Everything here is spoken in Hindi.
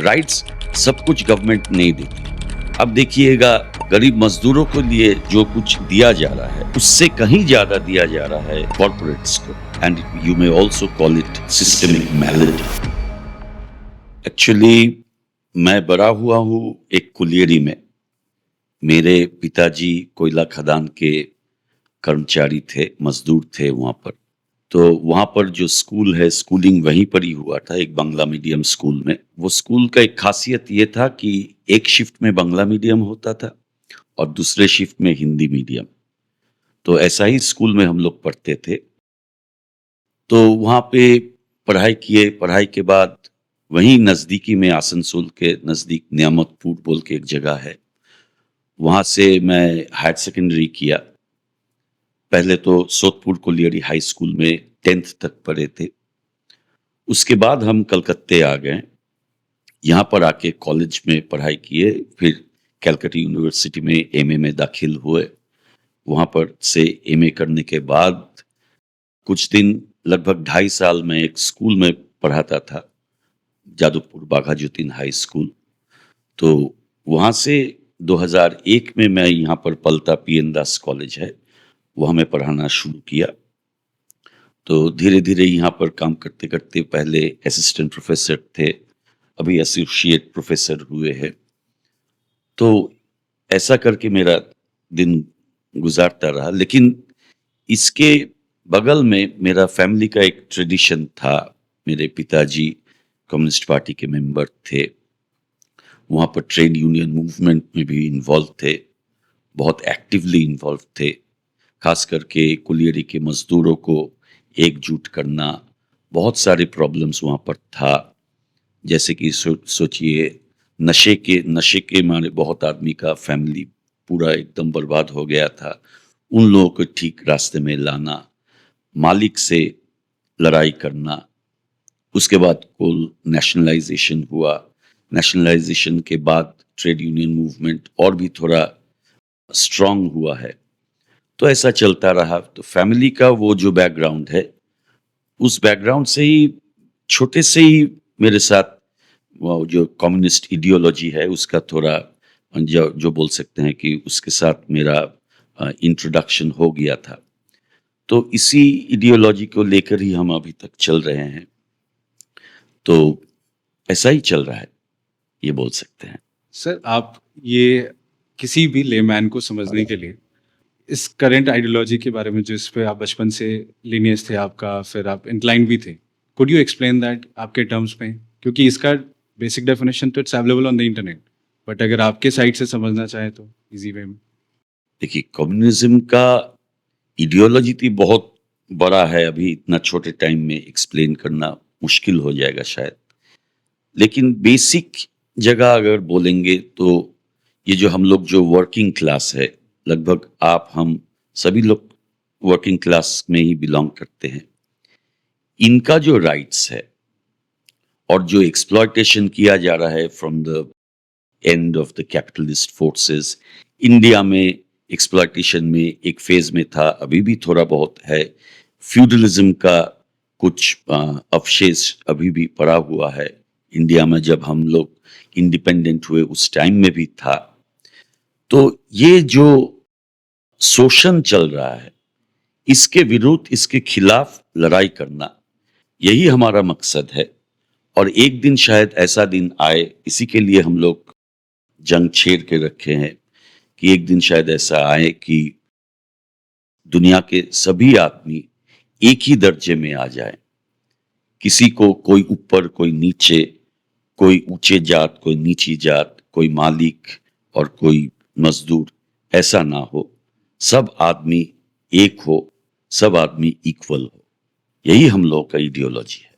राइट्स सब कुछ गवर्नमेंट नहीं देती। अब देखिएगा गरीब मजदूरों के लिए जो कुछ दिया जा रहा है उससे कहीं ज्यादा दिया जा रहा है कॉर्पोरेट्स को, and you may also call it systemic malady. Actually मैं बड़ा हुआ हूँ एक कुलियरी में। मेरे पिताजी कोयला खदान के कर्मचारी थे, मजदूर थे वहाँ पर। तो वहाँ पर जो स्कूल है, स्कूलिंग वहीं पर ही हुआ था, एक बांग्ला मीडियम स्कूल में। वो स्कूल का एक खासियत ये था कि एक शिफ्ट में बांग्ला मीडियम होता था और दूसरे शिफ्ट में हिंदी मीडियम। तो ऐसा ही स्कूल में हम लोग पढ़ते थे। तो वहाँ पे पढ़ाई किए, पढ़ाई के बाद वहीं नज़दीकी में आसनसोल के नज़दीक नियामतपुर बोल के एक जगह है, वहाँ से मैं हायर सेकेंडरी किया। पहले तो सोतपुर कोलियरी हाई स्कूल में 10th तक पढ़े थे। उसके बाद हम कलकत्ते आ गए। यहाँ पर आके कॉलेज में पढ़ाई किए, फिर कैलकटा यूनिवर्सिटी में एमए में दाखिल हुए। वहाँ पर से एमए करने के बाद कुछ दिन, लगभग 2.5 साल में एक स्कूल में पढ़ाता था, जादवपुर बाघाजुद्दीन हाई स्कूल। तो वहाँ से 2001 में मैं यहाँ पर पलता पीएन दास कॉलेज है, वहाँ मैं पढ़ाना शुरू किया। तो धीरे धीरे यहाँ पर काम करते करते पहले असिस्टेंट प्रोफेसर थे, अभी एसोसिएट प्रोफेसर हुए हैं। तो ऐसा करके मेरा दिन गुजारता रहा। लेकिन इसके बगल में मेरा फैमिली का एक ट्रेडिशन था। मेरे पिताजी कम्युनिस्ट पार्टी के मेंबर थे, वहाँ पर ट्रेड यूनियन मूवमेंट में भी इन्वॉल्व थे, बहुत एक्टिवली इन्वॉल्व थे। खास करके कुलियरी के मजदूरों को एकजुट करना, बहुत सारे प्रॉब्लम्स वहाँ पर था। जैसे कि सोचिए नशे के मारे बहुत आदमी का फैमिली पूरा एकदम बर्बाद हो गया था। उन लोगों को ठीक रास्ते में लाना, मालिक से लड़ाई करना। उसके बाद कोल नेशनलाइजेशन हुआ। नेशनलाइजेशन के बाद ट्रेड यूनियन मूवमेंट और भी थोड़ा स्ट्रांग हुआ है। तो ऐसा चलता रहा। तो फैमिली का वो जो बैकग्राउंड है, उस बैकग्राउंड से ही छोटे से ही मेरे साथ वो जो कम्युनिस्ट इडियोलॉजी है उसका थोड़ा जो बोल सकते हैं कि उसके साथ मेरा इंट्रोडक्शन हो गया था। तो इसी इडियोलॉजी को लेकर ही हम अभी तक चल रहे हैं। तो ऐसा ही चल रहा है, ये बोल सकते हैं। सर, आप ये किसी भी लेमैन को समझने के लिए इस करंट आइडियोलॉजी के बारे में, जो इस पे आप बचपन से लीनियस थे आपका, फिर आप इंक्लाइन भी थे, कुड यू एक्सप्लेन दैट आपके टर्म्स में? क्योंकि इसका बेसिक डेफिनेशन तो it's available on the internet, but अगर आपके साइड से समझना चाहें तो इजी वे में। देखिए, कम्युनिज्म का इडियोलॉजी तो बहुत बड़ा है, अभी इतना छोटे टाइम में एक्सप्लेन करना मुश्किल हो जाएगा शायद। लेकिन बेसिक जगह अगर बोलेंगे तो ये जो हम लोग जो वर्किंग क्लास है, लगभग आप हम सभी लोग वर्किंग क्लास में ही बिलोंग करते हैं। इनका जो राइट्स है और जो एक्सप्लॉयटेशन किया जा रहा है from the end of the capitalist forces, India में एक्सप्लॉयटेशन में एक फेज में था, अभी भी थोड़ा बहुत है। फ्यूडलिज्म का कुछ अवशेष अभी भी पड़ा हुआ है इंडिया में, जब हम लोग इंडिपेंडेंट हुए उस टाइम में भी था। तो ये जो शोषण चल रहा है, इसके विरुद्ध, इसके खिलाफ लड़ाई करना, यही हमारा मकसद है। और एक दिन शायद ऐसा दिन आए, इसी के लिए हम लोग जंग छेड़ के रखे हैं कि एक दिन शायद ऐसा आए कि दुनिया के सभी आदमी एक ही दर्जे में आ जाए। किसी को कोई ऊपर कोई नीचे, कोई ऊंचे जात कोई नीची जात, कोई मालिक और कोई मजदूर, ऐसा ना हो। सब आदमी एक हो, सब आदमी इक्वल हो। यही हम लोग का आइडियोलॉजी है।